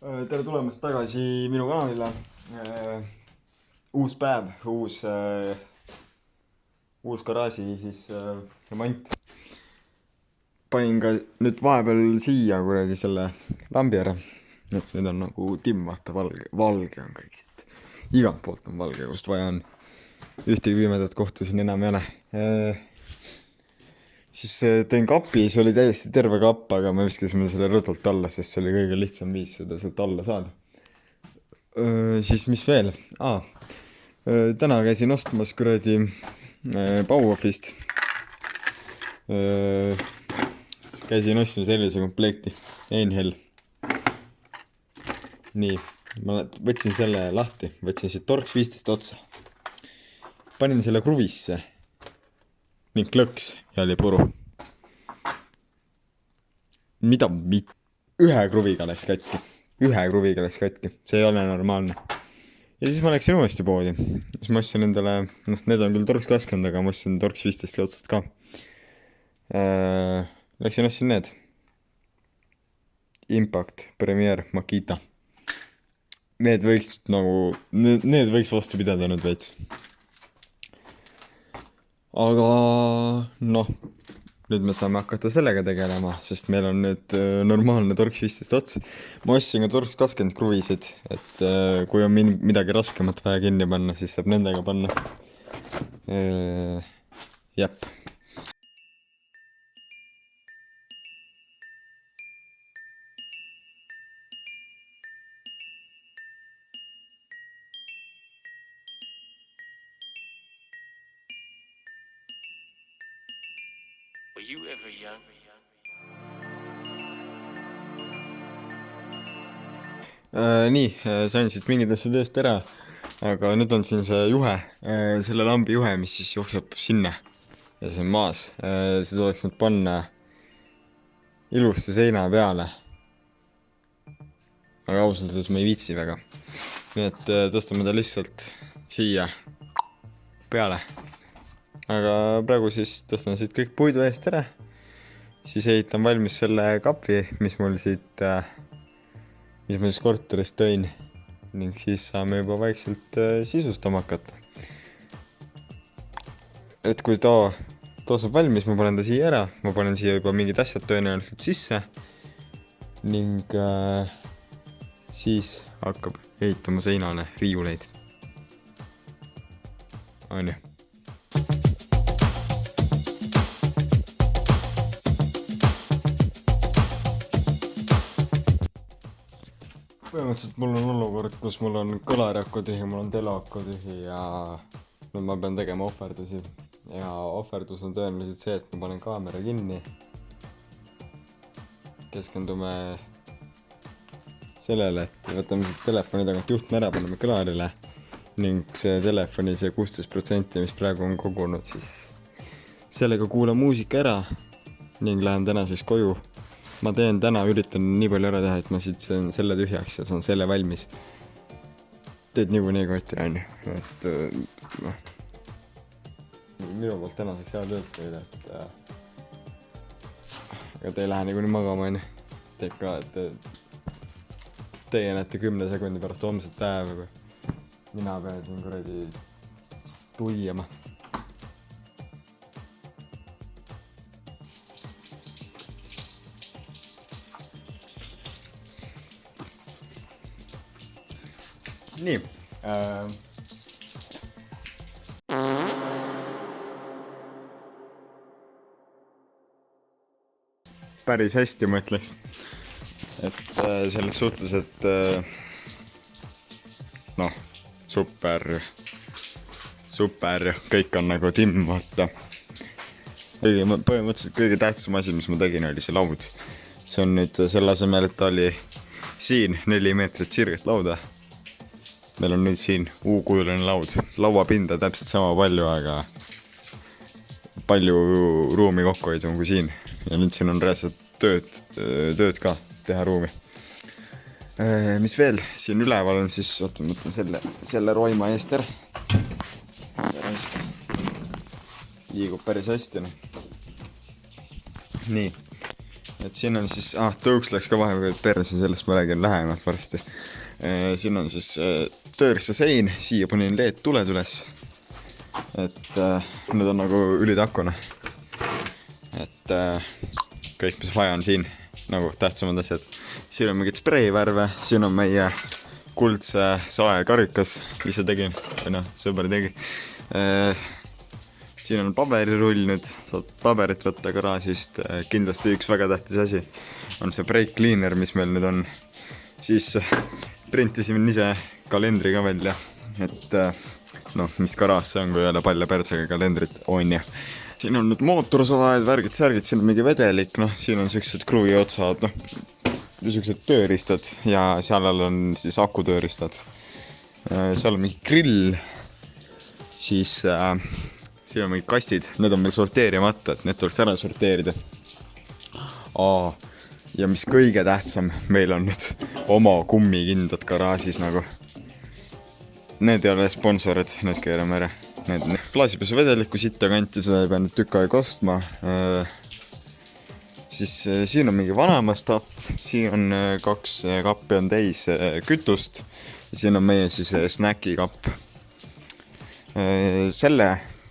Tere tulemast tagasi minu kanalile. Uus päev, uus garaaži remont. Panin ka nüüd vahepeal siia kuradi selle lambi ära. Et nüüd on nagu timm, vaata, valge on kõik siit. Igalt poolt on valge, kust vaja on. Ühtegi pimedat kohta siin enam ei ole. Siis tõin kapi, see oli täiesti terve kapp, aga me viskasime selle rõdult alla, sest see oli kõige lihtsam viis seda sealt alla saada. Siis mis veel? Täna käisin ostmas kuradi Bauhofist. Käisin ostmas sellise komplekti. Einhell. Nii, ma võtsin selle lahti. Võtsin siit Torx 15 otsa. Panin selle kruvisse. Ning klõks ja oli puru. Ühe kruviga läks katki. See ei ole normaalne. Ja siis ma läksin uuesti poodi. Siis ma ostsin endale, need on küll Torx 20, aga ma ostsin Torx 15 otsad ka. Ostsin need. Impact, Premier, Makita. Need võiks vastu pidada nüüd veits. Aga nüüd me saame hakata sellega tegelema, sest meil on nüüd normaalne Torx 15 ots. Ma ostsin ka Torx 20 kruvisid, et kui on midagi raskemat vaja kinni panna, siis saab nendega panna. Jep. Were you ever young? Nii, sain siit mingid asjad eest ära, aga nüüd on siin see juhe, selle lambi juhe, mis siis jookseb sinna ja see on maas. See tuleks nüüd panna ilusti seina peale. Aga ausalt öeldes ma ei viitsi väga. Nii et tõstame ta lihtsalt siia peale. Aga praegu siis tõstan siit kõik puidu eest ära. Siis ehitan valmis selle kapi, mis mul siit korterist tõin. Ning siis saame juba vaikselt sisustama hakata. Et kui ta saab valmis, ma panen ta siia ära. Ma panen siia juba mingid asjad tõenäoliselt sisse. Ning siis hakkab ehitama seinale riiuleid. On ju. Põhimõtteliselt mul on olukord, kus mul on kõlariakku tühi, mul on teleakku tühi ja nüüd ma pean tegema ohverdusi. Ja ohverdus on tõenäoliselt see, et ma panen kaamera kinni. Keskendume sellele, et võtame telefoni tagant juhtme ära, paneme kõlarile. Ning see telefoni, see 16%, mis praegu on kogunud, siis sellega kuulan muusika ära ning lähen täna siis koju. Ma üritan nii palju ära teha, et ma siit selle tühjaks ja saan selle valmis. Teed niikuinii kotti, on ju. Et minu poolt tänaseks hea tööd teile, aga te ei lähe niikuinii magama, on ju. Teeb ka, et teie näete 10 sekundi pärast homset päeva, kui mina pean siin kuradi tuiama. Nii. Päris hästi ma ütleks. Et selles suhtes, et super, kõik on nagu timm, vaata. Põhimõtteliselt kõige tähtsam asi, mis ma tegin, oli see laud. See on nüüd selle asemel, et ta oli siin 4 meetrit sirget lauda. Meil on nüüd siin U-kujuline laud. Lauapinda täpselt sama palju, aga palju ruumi kokkuhoidu on kui siin. Ja nüüd siin on reaalselt tööd ka teha ruumi. Mis veel? Siin üleval on siis, mõtlen selle roima eest ära. Liigub päris hästi. Nii. et siin on siis, tõuks läks ka vahepeal perse, sellest ma räägin lähemalt varsti. Siin on siis tööriista sein, siia panin LED tuled üles. Et need on nagu ülitakune. Et kõik, mis vaja on siin, nagu tähtsamad asjad. Siin on mingid spreivärve, siin on meie kuldse sae karikas, ise tegin, või noh, sõber tegi. Siin on paberirull nüüd, saad paberit võtta garaažist. Kindlasti üks väga tähtis asi on see brake cleaner, mis meil nüüd on. Siis printisime ise kalendri ka välja, et noh, mis garaaž see on, kui ei ole palja persega kalendrit on ja. Siin on nüüd mootorsoaed, värgid, särgid, siin on mingi vedelik, noh, siin on sellised kruvi otsad, noh, sellised tööriistad ja seal all on siis akutööristad. Seal on mingi grill, siis siin on mingid kastid, need on meil sorteerimata, et need tuleks ära sorteerida. Ja mis kõige tähtsam, meil on nüüd oma kummikindad garaažis nagu. Need ei ole sponsorid, need keerame ära. Klaasipesu vedelikku sitta kanti, seda ei pea nüüd tükk aega ostma. Siis siin on mingi vanema stuff, siin on 2 kappi on täis kütust. Siin on meie siis snäki kapp. Selle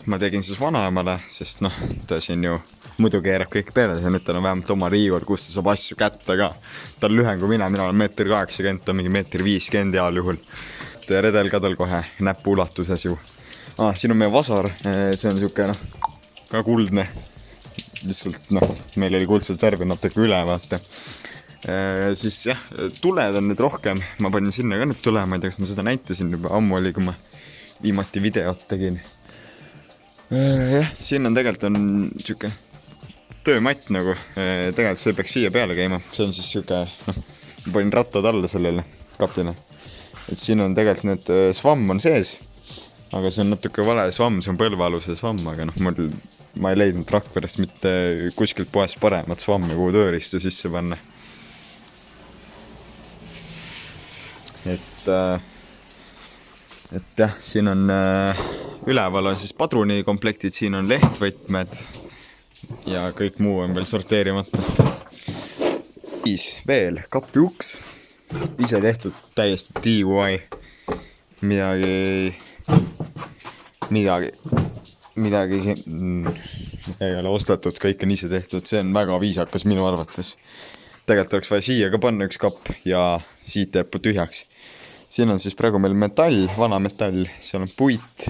ma tegin siis vanaemale, sest noh, ta siin ju muidu keerab kõik peale ja nüüd tal on vähemalt oma riiul, kus ta saab asju kätte ka. Ta on lühem kui mina olen 1,80 m, ta on mingi 1,50 m heal juhul. Redel ka tal kohe näpu ulatuses ju. Siin on meie vasar, see on siuke noh, ka kuldne. Lihtsalt noh, meil oli kuldsed värvi natuke üle, vaata. Siis jah, tuled on nüüd rohkem, ma panin sinna ka nüüd tule, ma ei tea, kas ma seda näitasin juba ammu oli, kui ma viimati videot tegin. Jah, siin on tegelikult on siuke töömatt nagu, tegelikult see peaks siia peale käima, see on siis siuke, noh, ma panin rattad alla sellele kapile. Et siin on tegelikult nüüd svamm on sees, aga see on natuke vale svamm, see on põlvealuse svamm, aga noh, ma ei leidnud Rakverest mitte kuskilt poest paremat svammi, kuhu tööriistu sisse panna. Et jah, siin on üleval on siis padrunikomplektid, siin on lehtvõtmed ja kõik muu on veel sorteerimata. Siis veel kapi uks, ise tehtud täiesti DIY, midagi siin ei ole ostetud, kõik on ise tehtud, see on väga viisakas minu arvates. Tegelikult oleks vaja siia ka panna üks kapp ja siit jääb tühjaks. Siin on siis praegu meil metall, vana metall, seal on puit,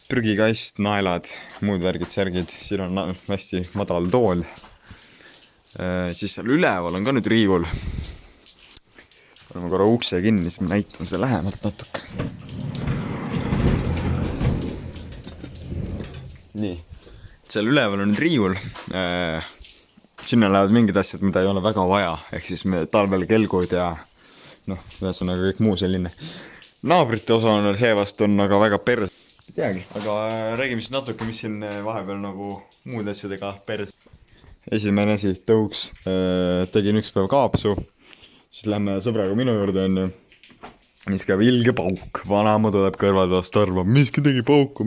prügikast, naelad, muud värgid, särgid, siin on hästi madal tool. Siis seal üleval on ka nüüd riivul. Paneme korra ukse kinni, siis ma näitan see lähemalt natuke. Nii, seal üleval on nüüd riivul. Sinna lähevad mingid asjad, mida ei ole väga vaja, ehk siis me talvel kelgud ja noh, ühesõnaga kõik muu selline. Naabrite osa on see vast on aga väga pers. Ei teagi, aga räägime siis natuke, mis siin vahepeal nagu muud asjadega pers. Esimene asi, tõuks. Tegin üks päev kaapsu. Siis lähme sõbraga minu juurde on. Siis käib ilge pauk. Vanaema tuleb kõrvaltoast arvab, miski tegi pauku.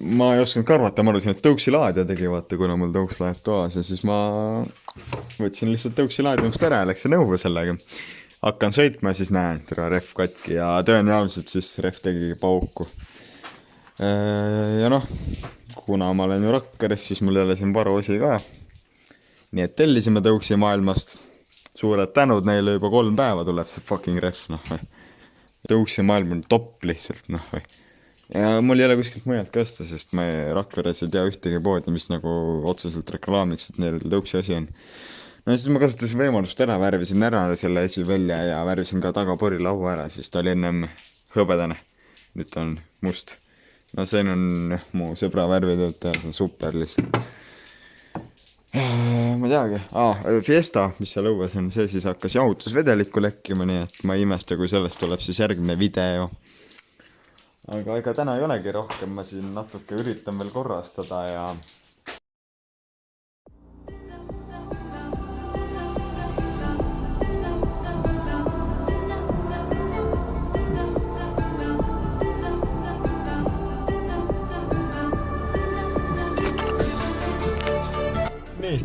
Ma ei osanud karvata, ma arvasin, et tõuksi laadja tegi, vaata, kuna mul tõuks läheb toas ja siis ma võtsin lihtsalt tõuksi laadjamast ära ja läksin nõuve sellega. Hakkan sõitma ja siis näen, tere ref katki ja tõenäoliselt siis ref tegi pauku. Ja noh, kuna ma olen ju Rakveres, siis mul jälle siin varuosi ka. Nii et tellisime tõuksi maailmast. Suured tänud neile juba 3 päeva tuleb see fucking ref, noh või. Tõuksi maailm on top lihtsalt, noh või. Ja mul ei ole kuskilt mujalt ka osta, sest ma Rakveres ei tea ühtegi poodi, mis nagu otseselt reklaamiks, et neil tõuksi asi on. No siis ma kasutasin võimalust ära, värvisin ära selle esi välja ja värvisin ka tagapori laua ära, siis ta oli ennem hõbedane. Nüüd on must. No see on mu sõbra värvitöötaja, see on super lihtsalt. Ma teagi, Fiesta, mis seal õues on, see siis hakkas jahutusvedelikku lekkima, nii et ma ei imesta, kui sellest tuleb siis järgmine video. Aga ega täna ei olegi rohkem, ma siin natuke üritan veel korrastada ja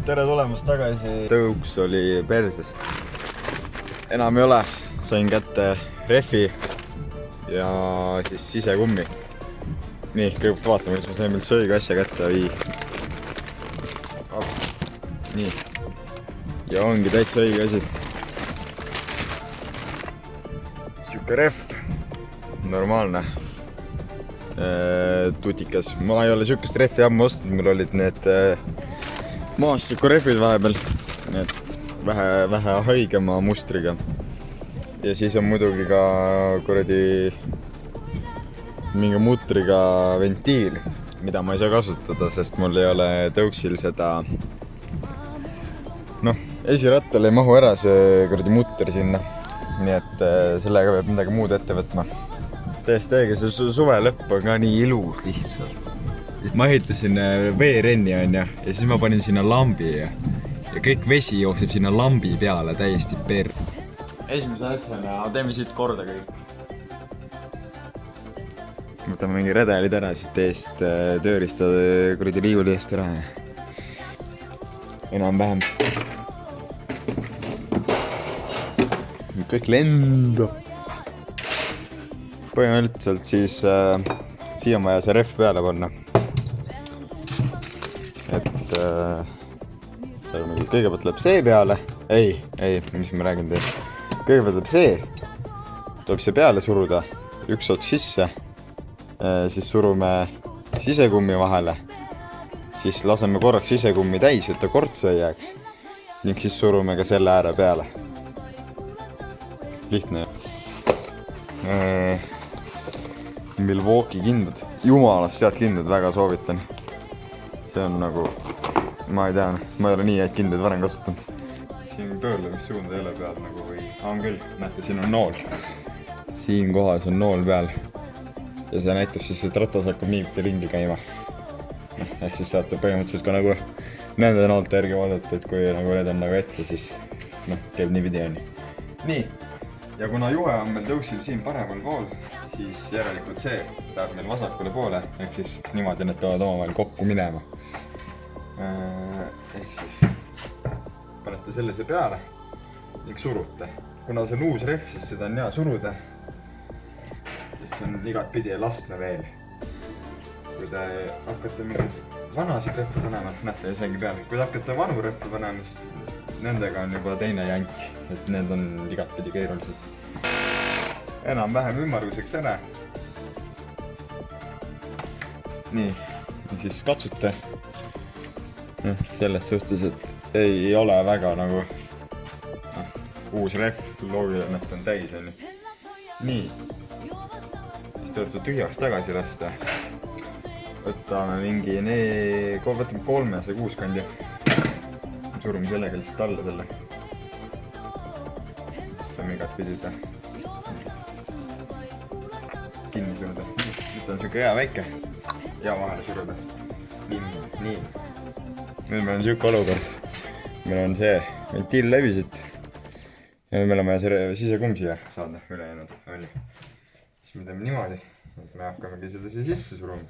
tere tulemast tagasi. Tõuks oli perses. Enam ei ole. Sain kätte rehvi ja siis sisekummi. Nii, kõigepealt vaatame, mis ma sain üldse õige asja kätte. Nii. Ja ongi täitsa õige asi. Siuke rehv. Normaalne. Tutikas. Ma ei ole siukest rehvi ammu ostnud. Mul olid need maastikurehvid vahepeal. Need vähe haigema mustriga. Ja siis on muidugi ka kuradi mingi mutriga ventiil, mida ma ei saa kasutada, sest mul ei ole tõuksil seda. Noh, esirattal ei mahu ära see kuradi mutter sinna. Nii et sellega peab midagi muud ette võtma. Täiesti õige, see suve lõpp on ka nii ilus lihtsalt. Ma ehitasin veerenni ja siis ma panin sinna lambi ja kõik vesi jookseb sinna lambi peale täiesti per. Esimese asjana teeme siit korda kõik. Võtame mingi redelid ära siit eest, tööriistad kuradi riiuli eest ära. Enam-vähem. Kõik lendab. Põhimõtteliselt siis siia on vaja see rehv peale panna. Et kõigepealt läheb see peale. Ei, mis ma räägin teile. Kõigepealt läheb see. Tuleb see peale suruda. Üks ots sisse. Siis surume sisekummi vahele. Siis laseme korraks sisekummi täis, et ta kortsu ei jääks. Ning siis surume ka selle ääre peale. Lihtne. Milwaukee kindad. Jumalast sealt kindad väga soovitan. See on nagu, ma ei tea, ma ei ole nii häid kindad varem kasutanud. Siin pöörlemissuund ei ole peal nagu või on küll. Näete, siin on nool. Siin kohas on nool peal. Ja see näitab siis, et ratas hakkab niipidi ringi käima. Ehk siis saate põhimõtteliselt ka nagu nende noolte järgi vaadata, et kui nagu need on nagu ette, siis käib niipidi on. Nii. Ja kuna juhe on meil tõuksil siin paremal pool, siis järelikult see läheb meil vasakule poole, ehk siis niimoodi need peavad omavahel kokku minema. Ehk siis panete sellise peale ning surute. Kuna see on uus rehv, siis seda on hea suruda, siis see on igat pidi elastne veel. Kui te hakkate mingid vanasid rehve panema, näete isegi peale. Kui te hakkate vanu rehve panema, siis nendega on juba teine jant, et need on igat pidi keerulised. Enam-vähem ümmarguseks ära. Nii, siis katsute. Selles suhtes, et ei ole väga nagu uus rehv, loogiline, et on täis. Nii, siis tuleb tühjaks tagasi lasta. Võtame mingi võtame 3 ja 6 kandi. Surume sellega lihtsalt alla selle. Siis saame igat pidida. Kinni suruda. Nüüd on siuke hea väike. Ja vahele suruda. Nii. Nüüd meil on siuke olukord. Meil on see ventiil läbisid. Ja nüüd meil on vaja see sisekumm siia saada üle jäänud. Siis me teeme niimoodi. Et me hakkamegi seda siia sisse suruma.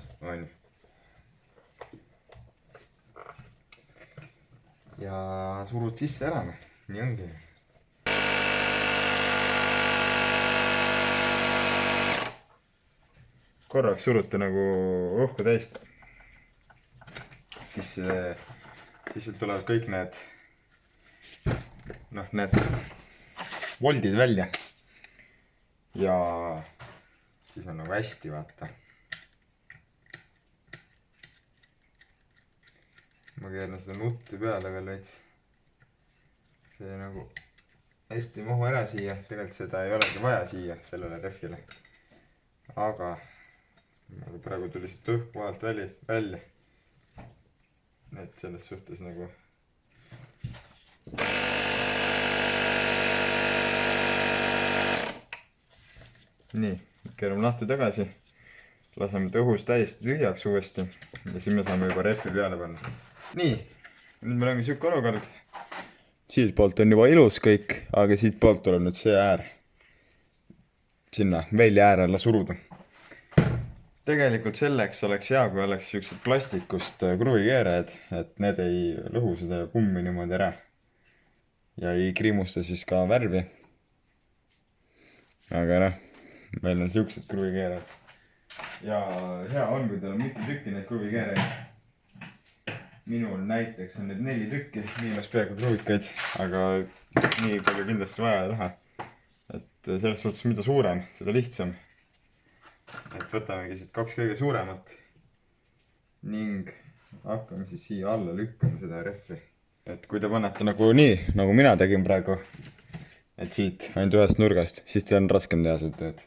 Ja surud sisse ära. Nii ongi. Korraks surute nagu õhku täist. Siis tulevad kõik need voldid välja. Ja siis on nagu hästi vaata. Ma keeran seda nutti peale veel veits. See nagu hästi mahu ära siia. Tegelikult seda ei olegi vaja siia sellele rehvile. Aga praegu tuli siit õhku vahelt välja. Et selles suhtes nagu nii, keerame lahti tagasi. Laseme õhus täiesti tühjaks uuesti. Ja siis me saame juba rehvi peale panna. Nii, nüüd meil ongi siuke olukord. Siit poolt on juba ilus kõik, aga siit poolt tuleb nüüd see äär. Sinna välja ääre alla suruda. tegelikult selleks oleks hea, kui oleks siuksed plastikust kruvikeerajad, et need ei lõhu seda kummi niimoodi ära. Ja ei kriimusta siis ka värvi. Aga noh, meil on siuksed kruvikeerajad. Ja hea on, kui teil on mitu tükki neid kruvikeerajaid. Minul näiteks on need 4 tükki miinuspeaga kruvikaid, aga nii palju kindlasti vaja ei lähe. Et selles suhtes, mida suurem, seda lihtsam. Et võtamegi siit 2 kõige suuremat ning hakkame siis siia alla lükkama seda rehvi. Et kui te panete nagu nii, nagu mina tegin praegu, et siit ainult ühest nurgast, siis teil on raskem teha seda tööd.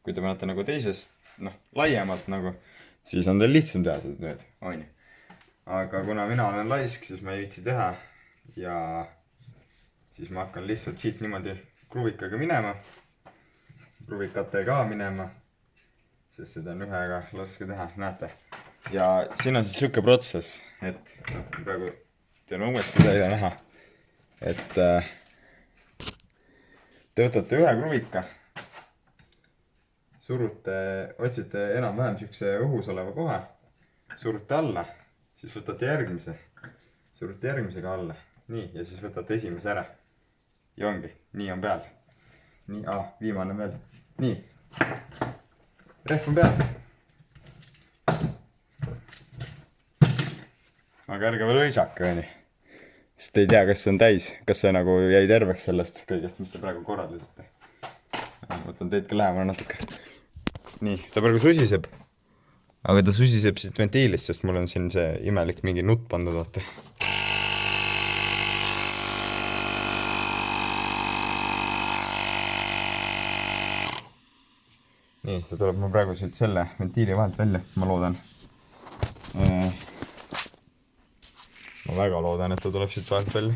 Kui te panete nagu teisest, laiemalt nagu, siis on teil lihtsam teha seda tööd, on ju. Aga kuna mina olen laisk, siis ma ei viitsi teha ja siis ma hakkan lihtsalt siit niimoodi kruvikaga minema, kruvikatega minema, sest seda on ühega laske teha, näete. Ja siin on siis siuke protsess, et praegu teil on uuesti teile näha, et te võtate ühe kruvika, surute, otsite enam-vähem siukse õhus oleva koha, surute alla, siis võtate järgmise, surute järgmisega alla, nii, ja siis võtate esimese ära. Ja ongi, nii on peal. Nii, viimane veel. Nii, rehv on peal. Aga ärge veel õisake, õni. Sest ei tea, kas see on täis, kas see nagu jäi terveks sellest kõigest, mis te praegu korraldasite. Võtan teid ka lähemale natuke. Nii, ta praegu susiseb. Aga ta susiseb siit ventiilist, sest mul on siin see imelik mingi nutt pandud, vaata. Nii, ta tuleb mul praegu siit selle ventiili vahelt välja, ma loodan. Ma väga loodan, et ta tuleb siit vahelt välja.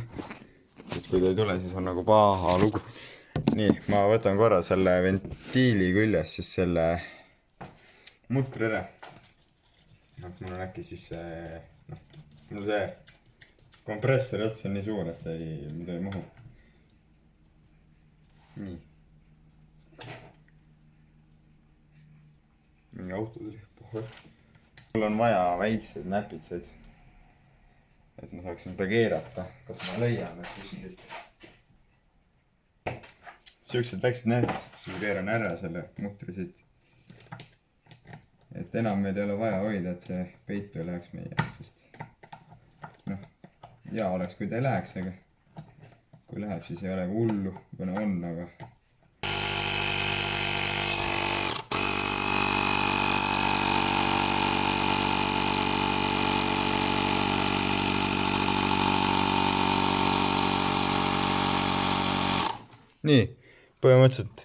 Sest kui ta ei tule, siis on nagu paha lugu. Nii, ma võtan korra selle ventiili küljes siis selle mutri ära. Mul on äkki siis see, mul see kompressori ots on nii suur, et see ei mahu. Nii. Mingi auto tuli pohver. Mul on vaja väikseid näpitseid, et ma saaksin seda keerata, kas ma leian, et kuskilt. Siuksed väiksed näpitsed, siis ma keeran ära selle mutri siit. Et enam meil ei ole vaja hoida, et see peitu ei läheks meie, sest hea oleks, kui ta ei läheks, aga kui läheb, siis ei ole hullu, kuna on, aga nii, põhimõtteliselt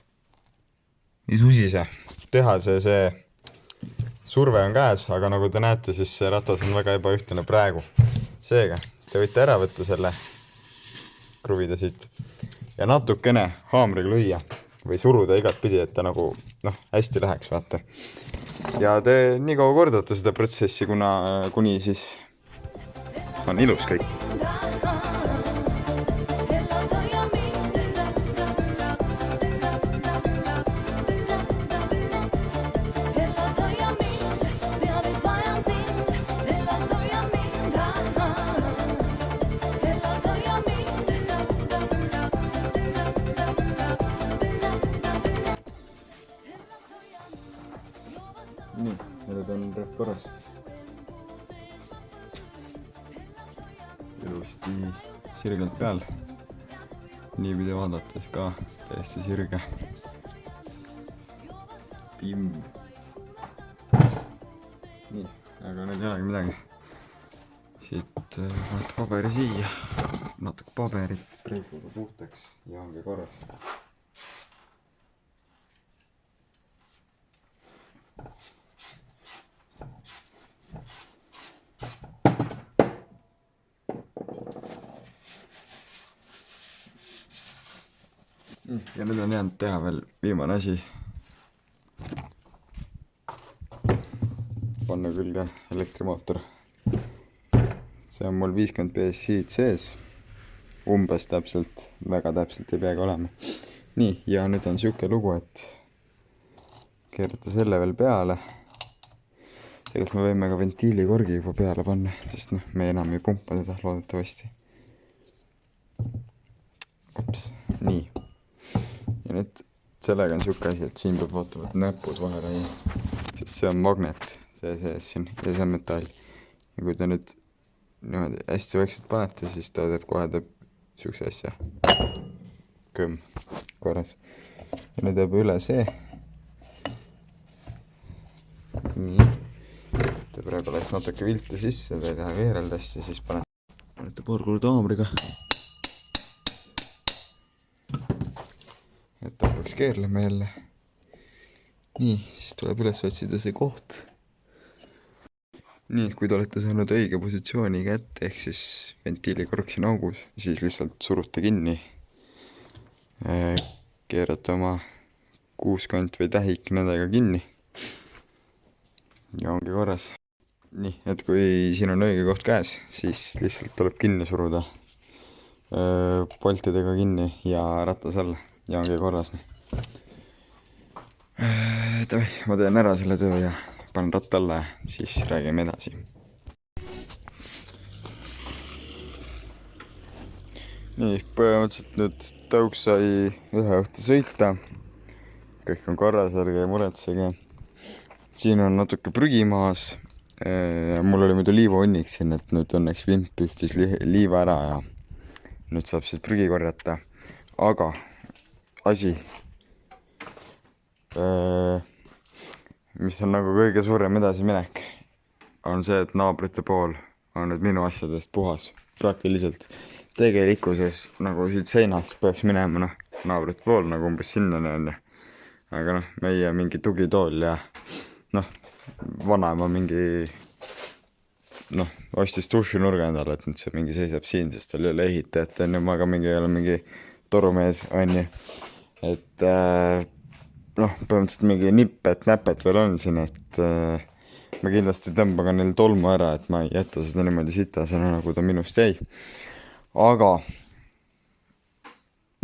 ei susise. Tehase see surve on käes, aga nagu te näete, siis see ratas on väga ebaühtne praegu. Seega, te võite ära võtta selle, kruvida siit ja natukene haamriga lüüa või suruda igat pidi, et ta nagu hästi läheks, vaata. Ja te nii kaua kordate seda protsessi, kuni siis on ilus kõik. Nii, nüüd on rehv korras. Ilusti sirgelt peal. Niipidi vaadates ka täiesti sirge. Timm. Nii, aga nüüd ei olegi midagi. Siit vaata paberi siia. Natuke paberit preikuga puhtaks ja ongi korras. Ja nüüd on jäänud teha veel viimane asi. Panna külge elektrimootor. See on mul 50 PSI-d sees. Umbes täpselt, väga täpselt ei peagi olema. Nii, ja nüüd on siuke lugu, et keerata selle veel peale. Tegelikult me võime ka ventiilikorgi juba peale panna, sest noh, me enam ei pumpa teda loodetavasti. Ups, nii. Ja nüüd sellega on siuke asi, et siin peab vaatama, et näpud vahele ei, sest see on magnet, see sees siin ja see on metall. Ja kui te nüüd niimoodi hästi vaikselt panete, siis ta teeb siukse asja. Kõmm, korras. Ja nüüd jääb üle see. Nii. Te praegu läks natuke viltu sisse, ta ei lähe veerelda hästi, siis panete paar korda haamriga. Et hakkaks keerlema jälle. Nii, siis tuleb üles otsida see koht. Nii, kui te olete saanud õige positsiooni kätte, ehk siis ventiilikork siin augus, siis lihtsalt surute kinni. Keerate oma kuuskant või tähik nendega kinni. Ja ongi korras. Nii, et kui siin on õige koht käes, siis lihtsalt tuleb kinni suruda poltidega kinni ja ratas alla ja ongi korras. Ma teen ära selle töö ja panen ratta alla ja siis räägime edasi. Nii, põhimõtteliselt nüüd tõuks sai ühe õhtu sõita. Kõik on korras, ärge muretsege. Siin on natuke prügimaas. Mul oli muidu liivaunnik siin, et nüüd õnneks vimp pühkis liiva ära ja nüüd saab siit prügi korjata. Aga asi, mis on nagu kõige suurem edasiminek, on see, et naabrite pool on nüüd minu asjadest puhas. Praktiliselt tegelikkuses nagu siit seinast peaks minema naabrite pool nagu umbes sinnani on. Aga meie mingi tugitool ja vanaema mingi ostis dušinurga endale, et nüüd see mingi seisab siin, sest tal ei ole ehitajat, on ju, ma ka ei ole mingi torumees, on ju. Et põhimõtteliselt mingi näpet veel on siin, et ma kindlasti tõmba ka neil tolmu ära, et ma ei jätta seda niimoodi sitasena, nagu ta minust jäi. Aga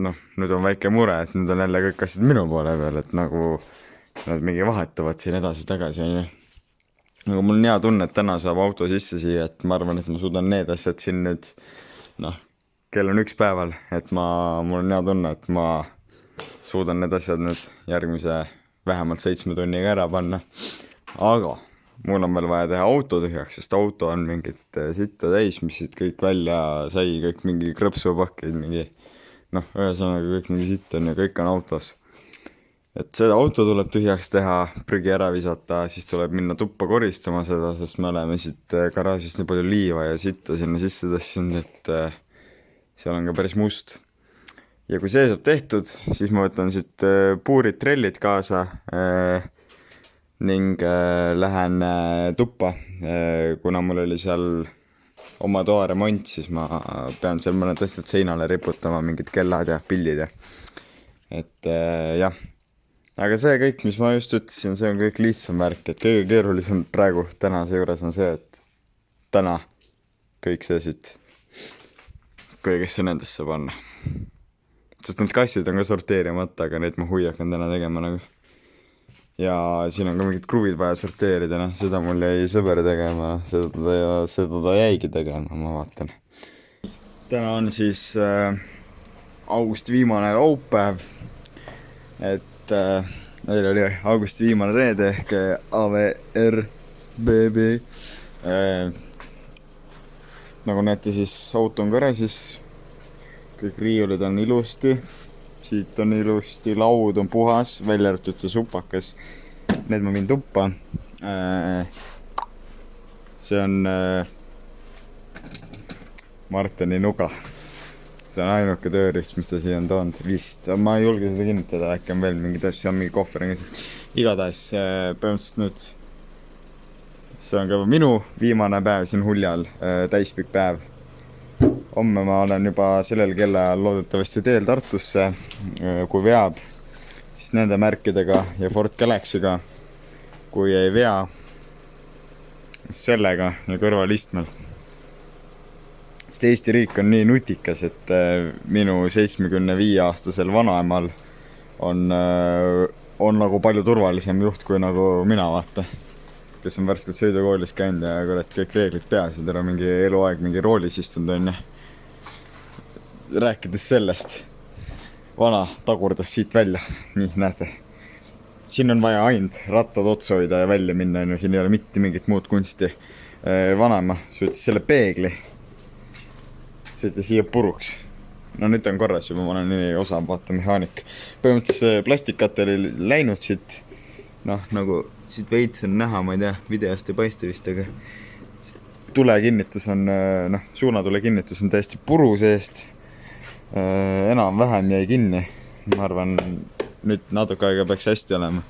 nüüd on väike mure, et nüüd on jälle kõik asjad minu poole peal, et nagu nad mingi vahetavad siin edasi-tagasi, on ju. Aga mul on hea tunne, et täna saab auto sisse siia, et ma arvan, et ma suudan need asjad siin nüüd, kell on 1 päeval, et mul on hea tunne, et ma suudan need asjad nüüd järgmise vähemalt 7 tunniga ära panna. Aga mul on veel vaja teha auto tühjaks, sest auto on mingit sitta täis, mis siit kõik välja sai, kõik mingi krõpsupakid, mingi, ühesõnaga kõik mingi sitt on ja kõik on autos. Et seda auto tuleb tühjaks teha, prügi ära visata, siis tuleb minna tuppa koristama seda, sest me oleme siit garaažist nii palju liiva ja sitta sinna sisse tassinud, et seal on ka päris must. Ja kui see saab tehtud, siis ma võtan siit puurid, trellid kaasa ning lähen tuppa. Kuna mul oli seal oma toa remont, siis ma pean seal mõned asjad seinale riputama, mingid kellad ja pildid. Et jah. Aga see kõik, mis ma just ütlesin, see on kõik lihtsam värk, et kõige keerulisem praegu tänase juures on see, et täna kõik see siit kõigesse nendesse panna. Sest need kassid on ka sorteerimata, aga need ma huiakan täna tegema nagu. Ja siin on ka mingid kruvid vaja sorteerida, seda mul jäi sõber tegema, seda ta jäigi tegema, ma vaatan. Täna on siis augusti viimane laupäev, et meil oli augusti viimane reede ehk AVRBB. Nagu näete, siis auto on ka ära, siis kõik riiulid on ilusti, siit on ilusti, laud on puhas, välja arvatud see supakas. Need ma viin tuppa. See on Martini nuga. See on ainuke tööriist, mis ta siia on toonud vist. Ma ei julge seda kinnitada, äkki on veel mingid asju, on mingi kohver. Igatahes põhimõtteliselt nüüd see on ka minu viimane päev siin Huljal, täispikk päev. Homme ma olen juba sellel kellaajal loodetavasti teel Tartusse, kui veab, siis nende märkidega ja Ford Galaxy'ga, kui ei vea, sellega ja kõrvalistmel. Sest Eesti riik on nii nutikas, et minu 75-aastasel vanaemal on on nagu palju turvalisem juht kui nagu mina, vaata. Kes on värskelt sõidukoolis käinud ja kurat kõik reeglid peas ja tere mingi eluaeg mingi roolis istunud on ja. Rääkides sellest, vana tagurdas siit välja, nii näete. Siin on vaja ainult rattad otsa hoida ja välja minna, no siin ei ole mitte mingit muud kunsti. Vanema sõitis selle peegli, sõitis siia puruks. No nüüd on korras juba, ma olen nii osav vaata mehaanik. Põhimõtteliselt plastikkatte oli läinud siit, noh nagu siit veits on näha, ma ei tea, videost ei paista vist, aga tulekinnitus on, noh, suunatulekinnitus on täiesti puru seest. Enam-vähem jäi kinni, ma arvan, nüüd natuke aega peaks hästi olema.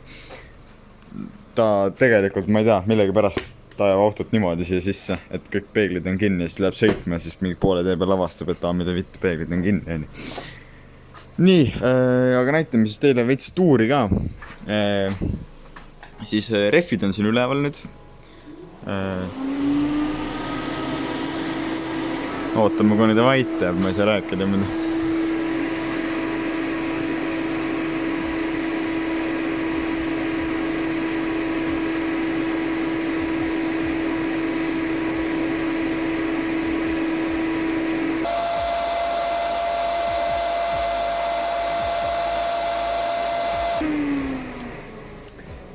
Ta tegelikult, ma ei tea, millegi pärast ta ajab autot niimoodi siia sisse, et kõik peeglid on kinni ja siis läheb sõitma ja siis mingi poole tee peal avastab, et mida vittu peeglid on kinni. Nii, aga näitame siis teile veits tuuri ka. Siis rehvid on siin üleval nüüd. Ootame, kui nüüd vait jääb, ma ei saa rääkida mida.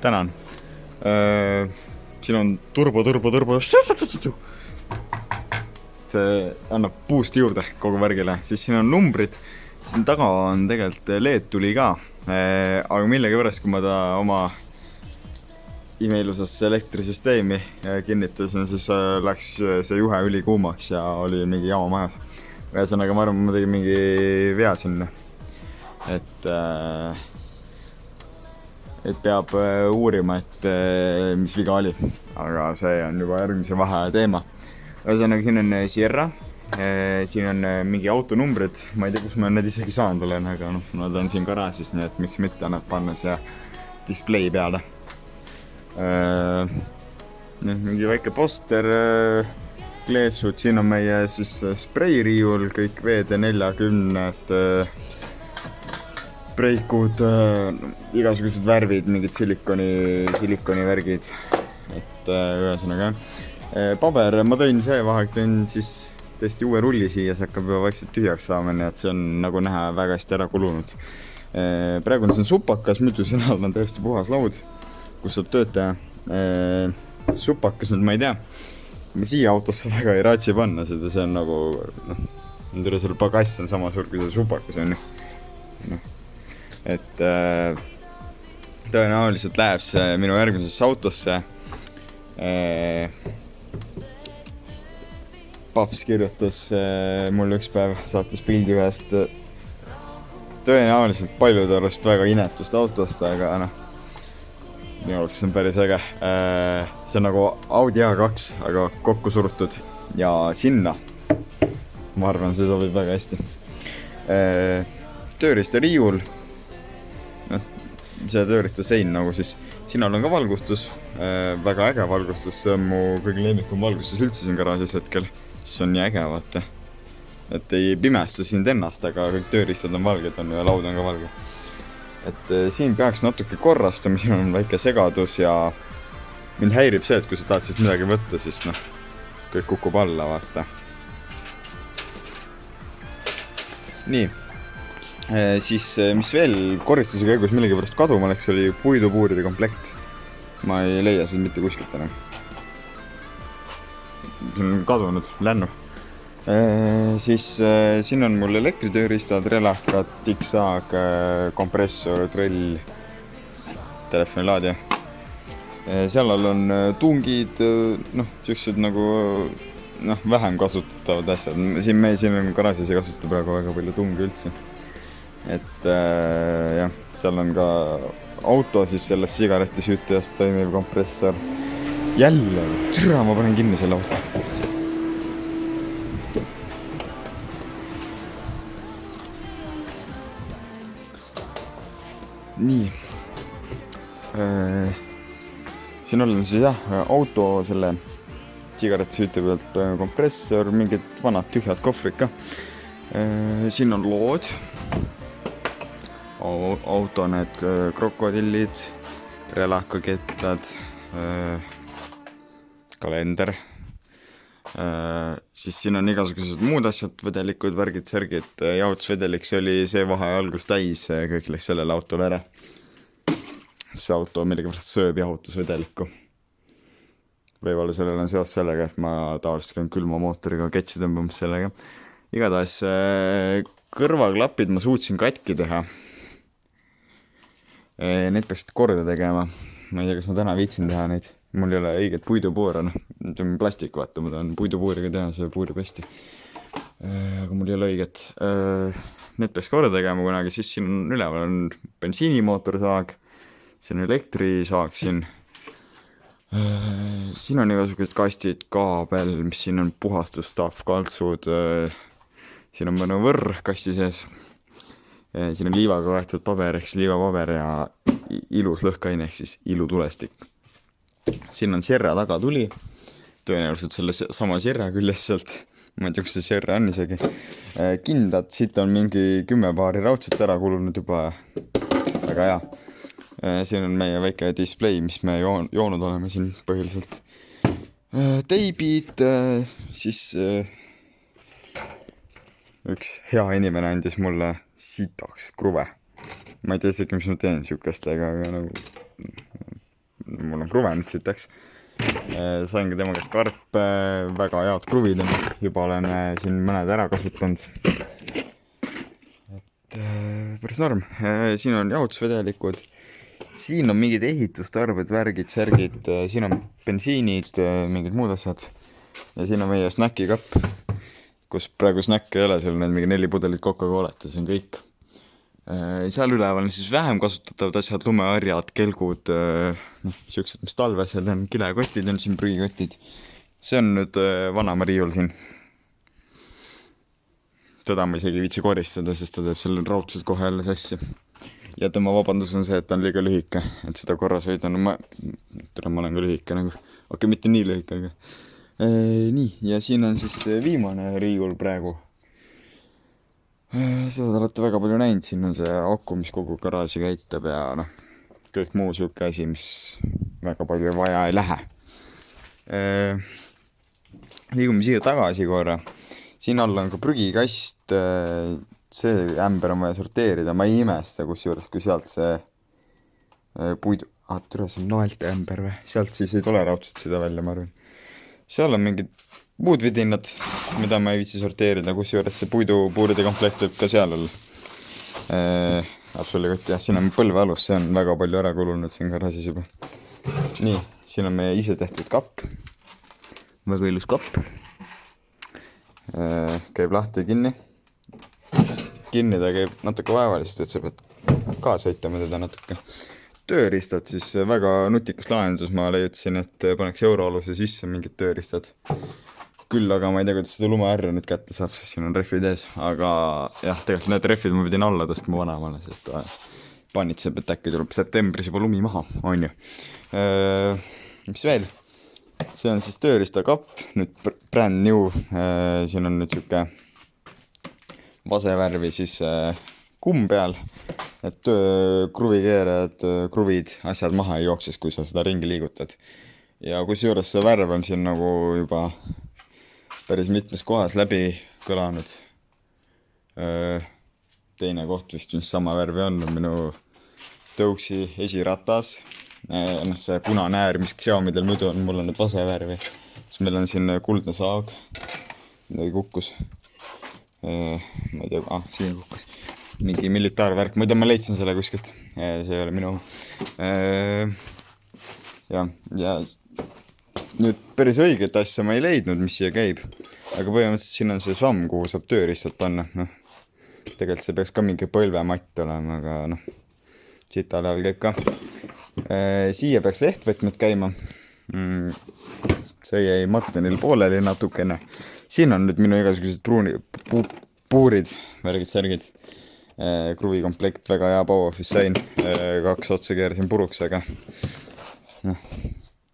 Tänan. Siin on turbo. See annab puust juurde kogu värgile. Siis siin on numbrid. Siin taga on tegelikult LED tuli ka. Aga millegi pärast, kui ma ta oma imeilusasse elektrisüsteemi kinnitasin, siis läks see juhe ülikuumaks ja oli mingi jama majas. Ühesõnaga, ma arvan, ma tegin mingi vea sinna. Et peab uurima, et mis viga oli. Aga see on juba järgmise vahe teema. Ühesõnaga, siin on Sierra. Siin on mingi autonumbrid. Ma ei tea, kus ma need isegi saanud olen, aga nad on siin garaažis, nii et miks mitte nad panna siia display peale. Mingi väike poster, kleepsud. Siin on meie siis spreiriiul, kõik VD40, breikud, igasugused värvid, mingid silikoni värgid, et ühesõnaga. Paber, ma tõin see vaheg, tõin siis tõesti uue rulli siia, see hakkab juba vaikselt tühjaks saama, nii et see on nagu näha väga hästi ära kulunud. Praegu on siin supakas, muidu siin all on täiesti puhas laud, kus saab tööd teha. Supakas nüüd ma ei tea, me siia autosse väga ei raatsi panna, seda see on nagu, nendele seal bagass on sama suur kui see supakas on. Et tõenäoliselt läheb see minu järgmisesse autosse. Paps kirjutas mulle üks päev, saatis pildi ühest tõenäoliselt paljude arust väga inetust autost, aga minu arust see on päris äge. See on nagu Audi A2, aga kokku surutud ja sinna, ma arvan, see sobib väga hästi. Tööriista riiul. See tööriista sein nagu siis, sinna on ka valgustus, väga äge valgustus, see on mu kõige lemmikum valgustus üldse siin garaažis hetkel, see on nii äge, vaata. Et ei pimestu sind ennast, aga kõik tööriistad on valged ja laud on ka valge. Et siin peaks natuke korrastama, siin on väike segadus ja mind häirib see, et kui sa tahad siis midagi võtta, siis kõik kukub alla, vaata. Nii. Siis mis veel koristuse käigus millegi pärast kaduma läks, oli puidupuuride komplekt. Ma ei leia seda mitte kuskilt enam. See on kadunud, lännu. Siis siin on mul elektritööriistad, relakad, tiksaag, kompressor, trell, telefonilaadija. Seal all on tungid, siuksed nagu vähem kasutatavad asjad. Siin on garaažis ei kasuta praegu väga palju tungi üldse. Et jah, seal on ka auto siis sellest sigaretisüütajast toimiv kompressor. Jälle, türa, ma panen kinni selle auto. Nii. Siin on siis jah, auto selle sigaretisüütaja pealt kompressor, mingid vanad tühjad kohvrid ka. Siin on lood. auto need krokodillid, relakakettad, kalender. Siis siin on igasugused muud asjad, vedelikud, värgid, särgid. Jahutusvedeliks oli see vahe algus täis, kõik läks sellele autole ära. See auto millegipärast sööb jahutusvedelikku. Võib-olla sellel on seos sellega, et ma tavaliselt käin külma mootoriga ketsi tõmbamas sellega. Igatahes kõrvaklapid ma suutsin katki teha. Need peaksid korda tegema. Ma ei tea, kas ma täna viitsin teha neid. Mul ei ole õiget puidupuura, plastik vaata, ma tahan puidupuuriga teha, see puurib hästi. Aga mul ei ole õiget. Need peaks korda tegema kunagi, siis siin on üleval on bensiinimootorsaag, siin on elektrisaag siin. Siin on igasugused kastid, kaabel, mis siin on puhastusstaff, kaltsud, siin on mõne võrr kasti sees. Siin on liivaga vahetud paber, ehk liivapaber ja ilus lõhkaine, ehk siis ilutulestik. Siin on serra taga tuli, tõenäoliselt selle sama serra küljes sealt, ma ei tea, kus see serra on isegi. Kindad, siit on mingi 10 paari raudset ära kulunud juba, väga hea. Siin on meie väike display, mis me joonud oleme siin põhiliselt. Teibid, siis üks hea inimene andis mulle sitaks kruve. Ma ei tea isegi, mis ma teen siukestega, aga nagu mul on kruve nüüd sitaks. Sain ka tema käest karpe, väga head kruvid on, juba olen siin mõned ära kasutanud. Et päris norm. Siin on jahutusvedelikud. Siin on mingid ehitustarbed, värgid, särgid, siin on bensiinid, mingid muud asjad. Ja siin on meie snäkikapp, kus praegu snäkke ei ole, seal on mingi 4 pudelit Coca-Colat ja see on kõik. Seal üleval on siis vähem kasutatavad asjad, lumeharjad, kelgud, siuksed, mis talvesed on, kilekotid on siin, prügikotid. See on nüüd vanama riiul siin. Teda ma isegi viitsi koristada, sest ta teeb selle raudselt kohe jälle sassi. Ja tema vabandus on see, et ta on liiga lühike, et seda korras hoida. No ma olen ka lühike nagu. Okei, mitte nii lühike, aga. Nii, ja siin on siis viimane riiul praegu. Seda te olete väga palju näinud, siin on see aku, mis kogu garaaži käitab ja kõik muu siuke asi, mis väga palju vaja ei lähe. Liigume siia tagasi korra. Siin all on ka prügikast, see ämber on vaja sorteerida, ma ei imesta kusjuures, kui sealt see puidu... Türa, see on naelte ämber või? Sealt siis ei tule raudselt seda välja, ma arvan. Seal on mingid muud vidinad, mida ma ei viitsi sorteerida, kusjuures see puidupuuride komplekt võib ka seal olla. Absoluut, jah, siin on põlve alus, see on väga palju ära kulunud siin garaažis juba. Nii, siin on meie ise tehtud kapp. Väga ilus kapp. Käib lahti ja kinni. Kinni ta käib natuke vaevaliselt, et sa pead kaasa aitama teda natuke. Tööriistad siis väga nutikas lahendus, ma leiutasin, et paneks euroaluse sisse mingid tööriistad. Küll, aga ma ei tea, kuidas seda lumeharja nüüd kätte saab, sest siin on rehvid ees. Aga jah, tegelikult need rehvid ma pidin alla tõstma vanemale, sest ta panitseb, et äkki tuleb septembris juba lumi maha, on ju. Mis veel? See on siis tööriistakapp, nüüd brand new. Siin on nüüd siuke vasevärvi siis kumm peal, et kruvikeerajad, kruvid, asjad maha ei jookses, kui sa seda ringi liigutad. Ja kusjuures see värv on siin nagu juba päris mitmes kohas läbi kõlanud. Teine koht vist, mis sama värvi on minu tõuksi esiratas. See punane äär, mis Xiaomidel muidu on, mul on nüüd vasevärvi. Siis meil on siin kuldne saag, midagi kukkus. Ma ei tea, siin kukkus. Mingi militaarvärk, muidu ma leidsin selle kuskilt. See ei ole minu. Ja nüüd päris õiget asja ma ei leidnud, mis siia käib. Aga põhimõtteliselt siin on see samm, kuhu saab tööriistad panna. Tegelikult see peaks ka mingi põlvematt olema, aga sitale all käib ka. Siia peaks lehtvõtmed käima. See jäi Martinil pooleli natukene. Siin on nüüd minu igasugused puurid, värgid, särgid. Kruvikomplekt, väga hea power office sain. 2 otsa keerasin puruks, aga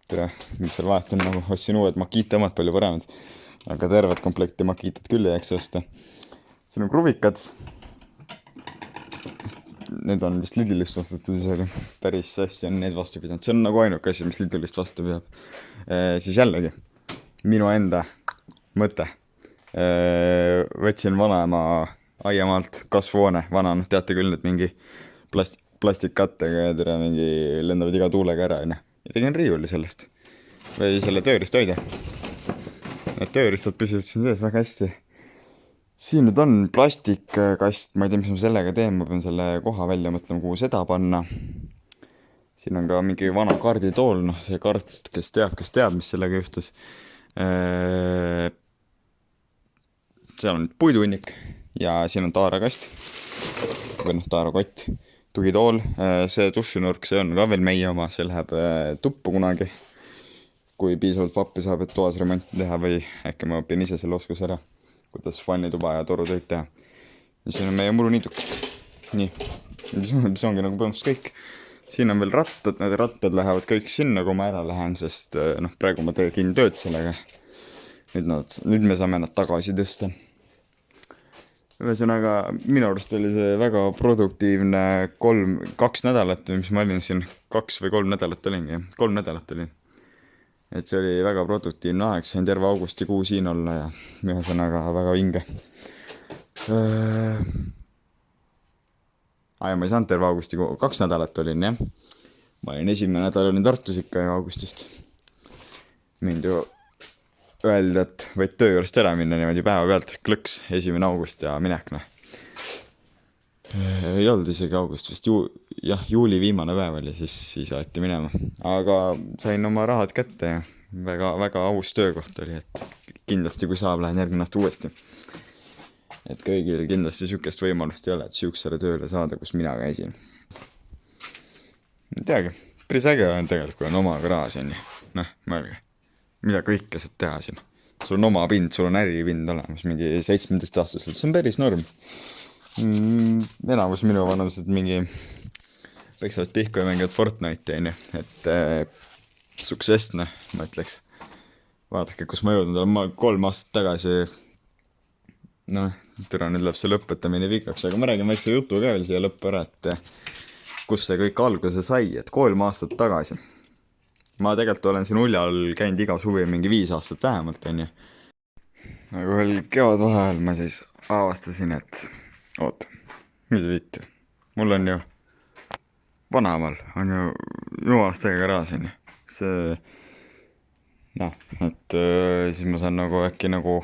tere, mis seal vahet on, nagu ostsin uued Makita omad palju paremad. Aga tervet komplekti Makitat küll ei jääks osta. Siin on kruvikad. need on vist Lidlist ostetud isegi. Päris hästi on need vastu pidanud. See on nagu ainuke asi, mis Lidlist vastu peab. Siis jällegi, minu enda mõte. Võtsin vanaema aiamaalt kasvuhoone, vana, noh teate küll, et mingi plastikkattega ja tere mingi lendavad iga tuulega ära, ja tegin riiuli sellest. Või selle tööristoide. Need tööristad püsivad siin sees väga hästi. Siin nüüd on plastikkast, ma ei tea, mis ma sellega teen, ma pean selle koha välja mõtlema, kuhu seda panna. Siin on ka mingi vana kaarditool, noh see kaart, kes teab, mis sellega juhtus. Seal on puiduinnik ja siin on taarakast või noh, taarakott, tugitool, see dušinurk, see on ka veel meie oma, see läheb tuppu kunagi, kui piisavalt pappi saab, et toas remonti teha või äkki ma õpin ise selle oskus ära, kuidas vannituba ja torutöid teha. Ja siin on meie muruniiduk. Nii, see ongi nagu põhimõtteliselt kõik. Siin on veel rattad, need rattad lähevad kõik sinna, kui ma ära lähen, sest noh, praegu ma tegin tööd sellega. Nüüd me saame nad tagasi tõsta. Ühesõnaga, minu arust oli see väga produktiivne 2 nädalat, mis ma olin siin 2 või 3 nädalat olingi. 3 nädalat olin. Et see oli väga produktiivne aeg, sain terve augustikuu siin olla ja ühesõnaga väga vinge. Ma ei saanud terve augustikuu, 2 nädalat olin, jah. Ma olin 1. nädal olin Tartus ikka augustist. Mind ju öeldi, et võid töö juurest ära minna niimoodi päeva pealt, klõks 1. august ja minek, noh. Ei olnud isegi august vist, juuli viimane päev oli, siis aeti minema. Aga sain oma rahad kätte ja väga aus töökoht oli, et kindlasti kui saab, lähen järgmine aasta uuesti. Et kõigil kindlasti sükest võimalust ei ole, et sükesele tööle saada, kus mina käisin. Ei teagi, päris äge on tegelikult, kui on oma garaaž, on ju. Noh, mõelge, mida kõike saad teha siin. Sul on oma pind, sul on äripind olemas, mingi 17 aastaselt, see on päris norm. Enamus minu vanused mingi peksavad pihku ja mängivad Fortnite'i, on ju, et suksessne, ma ütleks. Vaadake, kus ma jõudnud olen, ma 3 aastat tagasi, noh, türa nüüd läheb see lõpetamine pikaks, aga ma räägin väikse jutu ka veel siia lõppu ära, et kus see kõik alguse sai, et 3 aastat tagasi. Ma tegelikult olen siin Uljal käinud iga suvi mingi 5 aastat vähemalt, on ju. Aga veel kevadvaheajal ma siis avastasin, et oota, mida vittu. Mul on ju vanaemal, on ju jumalastega garaaž, on ju. See, noh, et siis ma saan nagu äkki nagu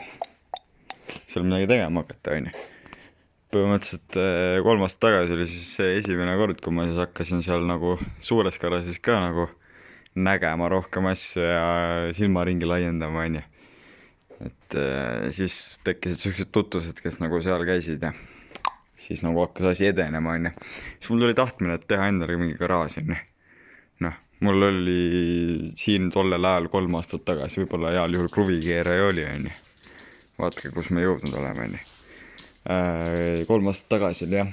seal midagi tegema hakata, on ju. Põhimõtteliselt 3 aastat tagasi oli siis see esimene kord, kui ma siis hakkasin seal nagu suures garaažis ka nagu nägema rohkem asju ja silmaringi laiendama, on ju. Et siis tekkisid sellised tutvused, kes nagu seal käisid ja siis nagu hakkas asi edenema, on ju. Siis mul tuli tahtmine, et teha endale mingi garaaž, on ju. Noh, mul oli siin tollel ajal 3 aastat tagasi, võib-olla heal juhul kruvikeeraja oli, on ju. Vaatke, kus me jõudnud oleme, on ju. 3 aastat tagasi oli, jah.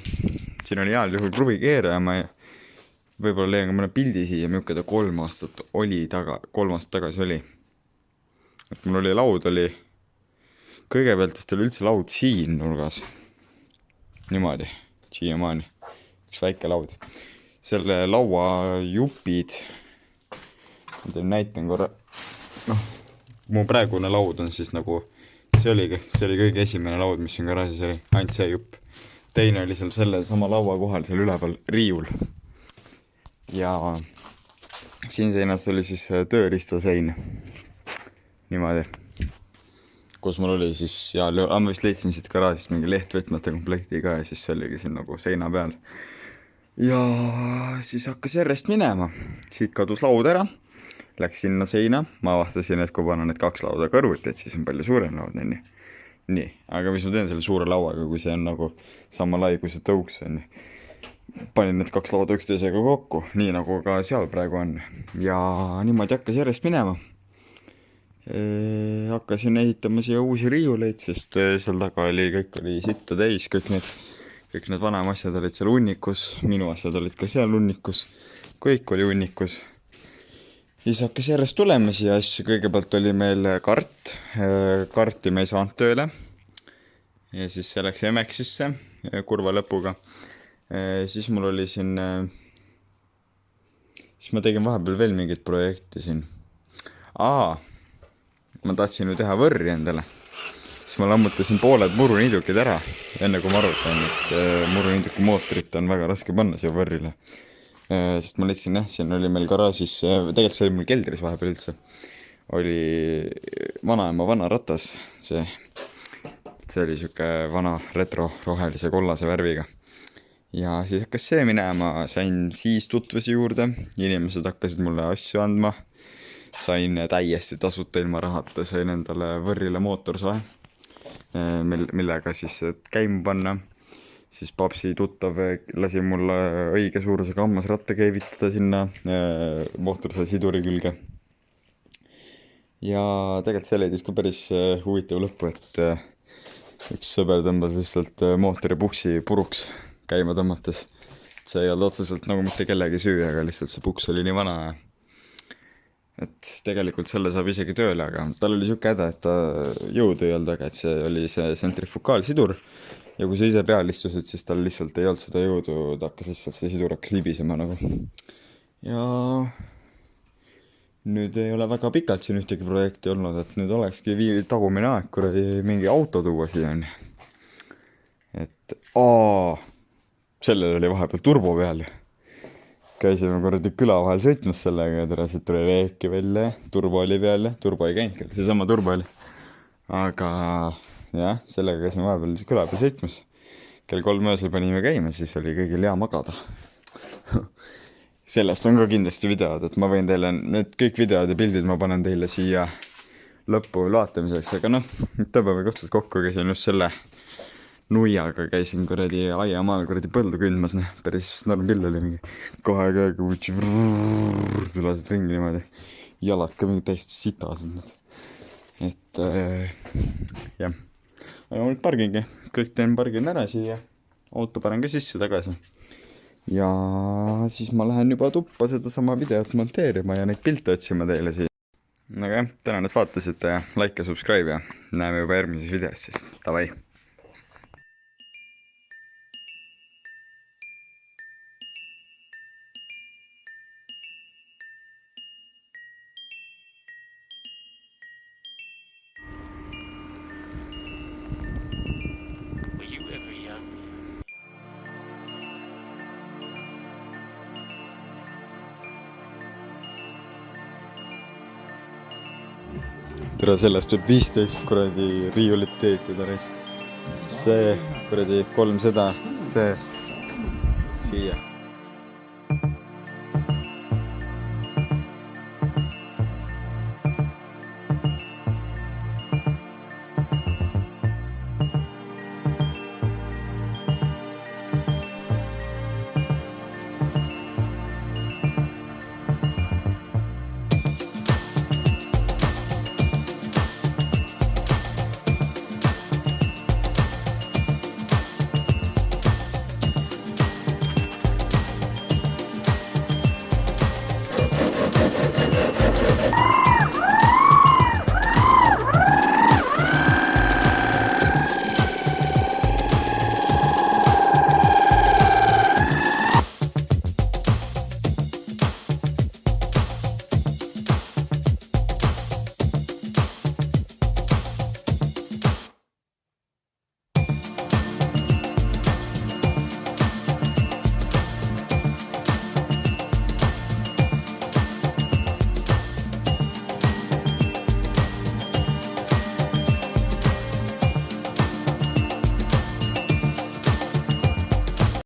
Siin oli heal juhul kruvikeeraja, ma võib-olla leian ka mõne pildi siia, milline ta 3 aastat oli 3 aastat tagasi oli. Et mul oli laud oli, kõigepealt vist oli üldse laud siin nurgas. Niimoodi, siiamaani. Üks väike laud. Selle laua jupid, ma teile näitan korra, noh, mu praegune laud on siis nagu, see oli kõige esimene laud, mis siin garaažis oli, ainult see jupp. Teine oli seal selle sama laua kohal, seal üleval riiul. Ja siin seinas oli siis tööriistasein. Niimoodi. Kus mul oli siis, ja ma vist leidsin siit garaažist mingi lehtvõtmete komplekti ka ja siis see oligi siin nagu seina peal. Ja siis hakkas järjest minema. Siit kadus laud ära, läks sinna seina. Ma avastasin, et kui panen need 2 lauda kõrvuti, et siis on palju suurem laud. Nii, aga mis ma teen selle suure lauaga, kui see on nagu sama lai kui see tõuks on. Panin need 2 lauda üksteisega kokku, nii nagu ka seal praegu on. Ja niimoodi hakkas järjest minema. Hakkasin ehitama siia uusi riiuleid, sest seal taga oli, kõik oli sitta täis, kõik need vanem asjad olid seal hunnikus, minu asjad olid ka seal hunnikus, kõik oli hunnikus. Siis hakkas järjest tulema siia asju, kõigepealt oli meil karti me ei saanud tööle ja siis see läks Emexisse kurva lõpuga. Siis mul oli siin, siis ma tegin vahepeal veel mingit projekti siin. Ma tahtsin ju teha võrri endale. Siis ma lammutasin pooled muruniidukid ära, enne kui ma aru sain, et muruniiduki mootorit on väga raske panna siia võrrile. Sest ma leidsin, siin oli meil garaažis, tegelikult see oli mul keldris vahepeal üldse, oli vanaema vana ratas, see oli siuke vana retro rohelise kollase värviga. Ja siis hakkas see minema, sain siis tutvasi juurde, inimesed hakkasid mulle asju andma, sain täiesti tasuta ilma rahata, sain endale võrrile mootorsoe, millega siis käima panna. Siis papsi tuttav lasi mulle õige suurusega hammasratta käivitada sinna mootorsoe siduri külge. Ja tegelikult see leidis ka päris huvitav lõppu, et üks sõber tõmbas lihtsalt mootori puksi puruks käima tõmmates. See ei olnud otseselt nagu mitte kellegi süü, aga lihtsalt see puks oli nii vana, et tegelikult selle saab isegi tööle, aga tal oli siuke häda, et ta jõudu ei olnud, aga et see oli see sentrifugaalsidur ja kui sa ise peal istusid, siis tal lihtsalt ei olnud seda jõudu, ta hakkas lihtsalt, see sidur hakkas libisema nagu. Ja nüüd ei ole väga pikalt siin ühtegi projekti olnud, et nüüd olekski tagumine aeg, kuradi mingi auto tuua siia. Et sellel oli vahepeal turbo peal. Käisime kuradi küla vahel sõitmas sellega ja tõrasid tuli leeki välja, turbo oli peal ja turbo ei käinud, see sama turbo oli. Aga jah, sellega käisime vahepeal küla peal sõitmas. Kell 3 öösel panime käima, siis oli kõigil hea magada. Sellest on ka kindlasti videod, et ma võin teile, need kõik videod ja pildid ma panen teile siia lõppu vaatamiseks, aga noh, tõbame kohtselt kokku, käisin just selle nuiaga, käisin kuradi aiamaal kuradi põldu kündmas, päris norm pill oli mingi kohe tulasid ringi niimoodi, jalad ka mingi täiesti sitased need. Et jah, aga mul pargingi, kõik teen pargin ära siia, auto panen ka sisse tagasi ja siis ma lähen juba tuppa seda sama videot monteerima ja neid pilte otsima teile siia. Aga jah, tänan, et vaatasite ja like ja subscribe ja näeme juba järgmises videos siis, davai! Tere, sellest võib 15 kuradi riiulit teetada reis. See kuradi 3 seda, see siia.